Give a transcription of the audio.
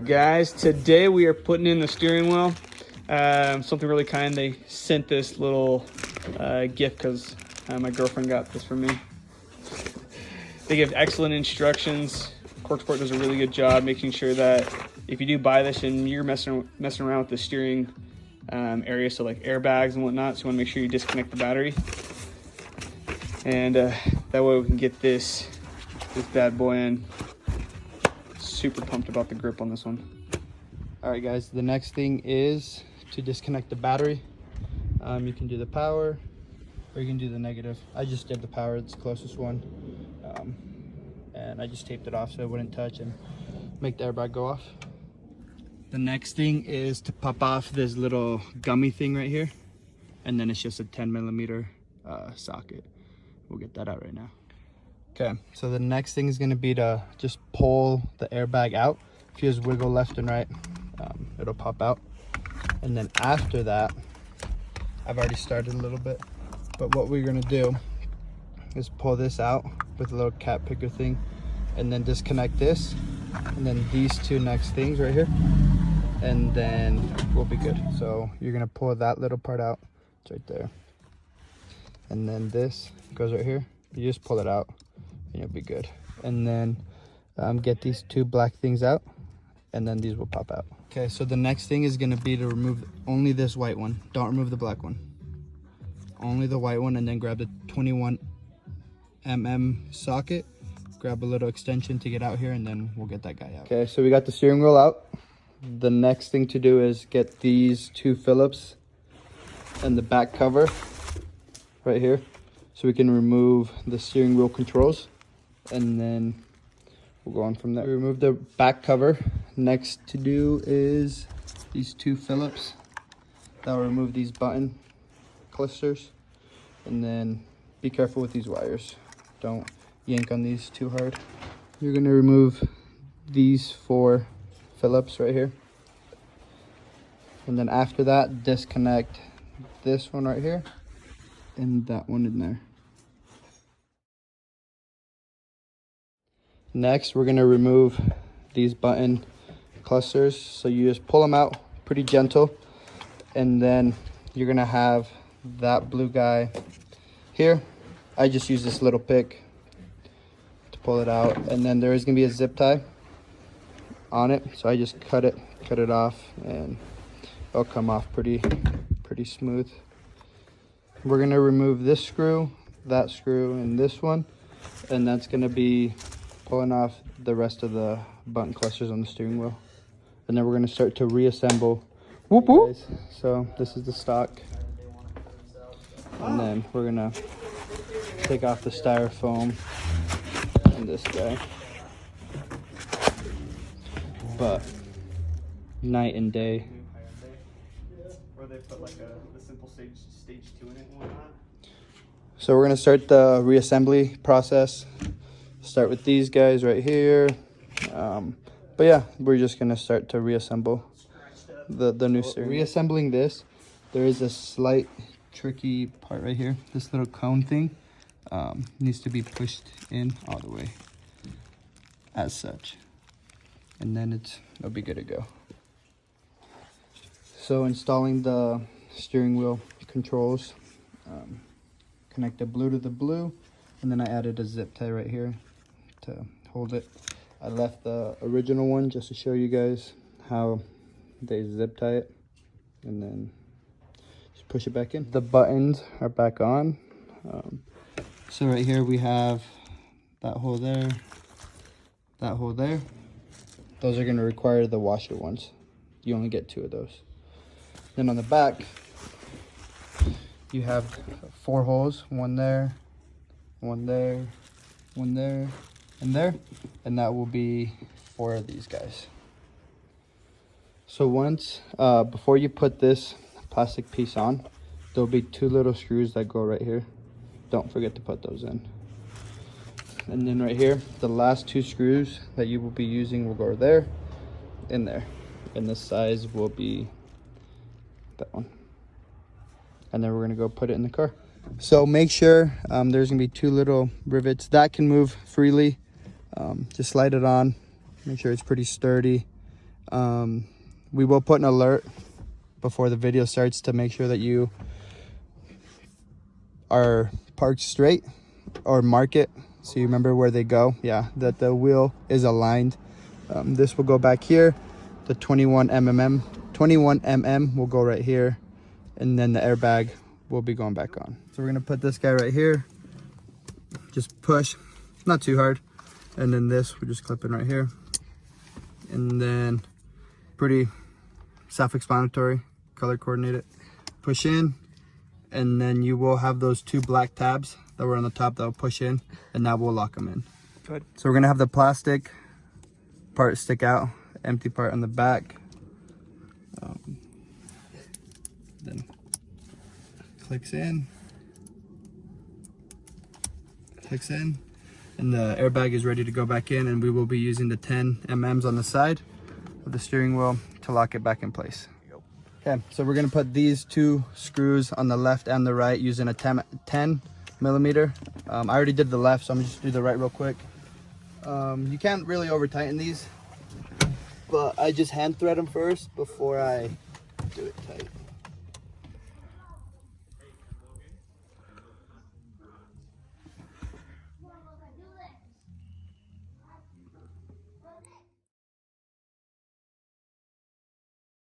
Guys, today we are putting in the steering wheel. Something really kind. They sent this little gift because my girlfriend got this for me. They give excellent instructions. Corksport does a really good job making sure that if you do buy this and you're messing around with the steering area, so like airbags and whatnot, so you want to make sure you disconnect the battery. And that way we can get this bad boy in. Super pumped about the grip on this one. All right, guys, the next thing is to disconnect the battery. You can do the power or you can do the negative. I just did the power, it's the closest one. And I just taped it off so it wouldn't touch and make the airbag go off. The next thing is to pop off this little gummy thing right here. And then it's just a 10mm socket. We'll get that out right now. Okay, so the next thing is going to be to just pull the airbag out. If you just wiggle left and right, it'll pop out. And then after that, I've already started a little bit, but what we're going to do is pull this out with a little cat picker thing and then disconnect this and then these two next things right here, and then we'll be good. So you're going to pull that little part out. It's right there. And then this goes right here. You just pull it out and you'll be good. And then get these two black things out and then these will pop out. Okay, so the next thing is gonna be to remove only this white one. Don't remove the black one. Only the white one, and then grab the 21mm socket, grab a little extension to get out here, and then we'll get that guy out. Okay, so we got the steering wheel out. The next thing to do is get these two Phillips and the back cover right here, so we can remove the steering wheel controls, and then we'll go on from there. We remove the back cover. Next to do is these two Phillips. That will remove these button clusters, and then be careful with these wires. Don't yank on these too hard. You're gonna remove these four Phillips right here, and then after that, disconnect this one right here and that one in there. Next, we're gonna remove these button clusters. So you just pull them out pretty gentle, and then you're gonna have that blue guy here. I just use this little pick to pull it out, and then there is gonna be a zip tie on it. So I just cut it off, and it'll come off pretty smooth. We're gonna remove this screw, that screw, and this one, and that's gonna be pulling off the rest of the button clusters on the steering wheel. And then we're gonna start to reassemble. Whoop whoop. So this is the stock. And then we're gonna take off the styrofoam and this guy. But night and day. Or they put like the simple stage 2 in it and whatnot. So we're gonna start the reassembly process. Start with these guys right here. But yeah, we're just gonna start to reassemble the new steering. Reassembling this, there is a slight tricky part right here. This little cone thing needs to be pushed in all the way as such, and then it'll be good to go. So installing the steering wheel controls, connect the blue to the blue, and then I added a zip tie right here to hold it. I left the original one just to show you guys how they zip tie it, and then just push it back in. The buttons are back on. So right here we have that hole there, that hole there. Those are going to require the washer ones. You only get 2 of those. Then on the back, you have 4 holes, one there, one there, one there, and there, and that will be 4 of these guys. So once, before you put this plastic piece on, there'll be 2 little screws that go right here. Don't forget to put those in. And then right here, the last 2 screws that you will be using will go there, in there, and the size will be that one. And then we're gonna go put it in the car. So make sure there's gonna be 2 little rivets that can move freely. Just slide it on, make sure it's pretty sturdy, We will put an alert before the video starts to make sure that you are parked straight, or mark it so you remember where they go. Yeah, that the wheel is aligned. This will go back here. The 21 mm will go right here, and then the airbag will be going back on. So we're gonna put this guy right here. Just push, not too hard, and then this we're just clipping right here. And then pretty self-explanatory, color coordinate it, push in, and then you will have those two black tabs that were on the top that will push in, and that will lock them in. Good. So we're gonna have the plastic part stick out, empty part on the back. Then clicks in, and the airbag is ready to go back in, and we will be using the 10 mm on the side of the steering wheel to lock it back in place. Okay, so we're gonna put these two screws on the left and the right using a 10 millimeter. I already did the left, so I'm just do the right real quick. You can't really over tighten these, but I just hand thread them first before I do it tight.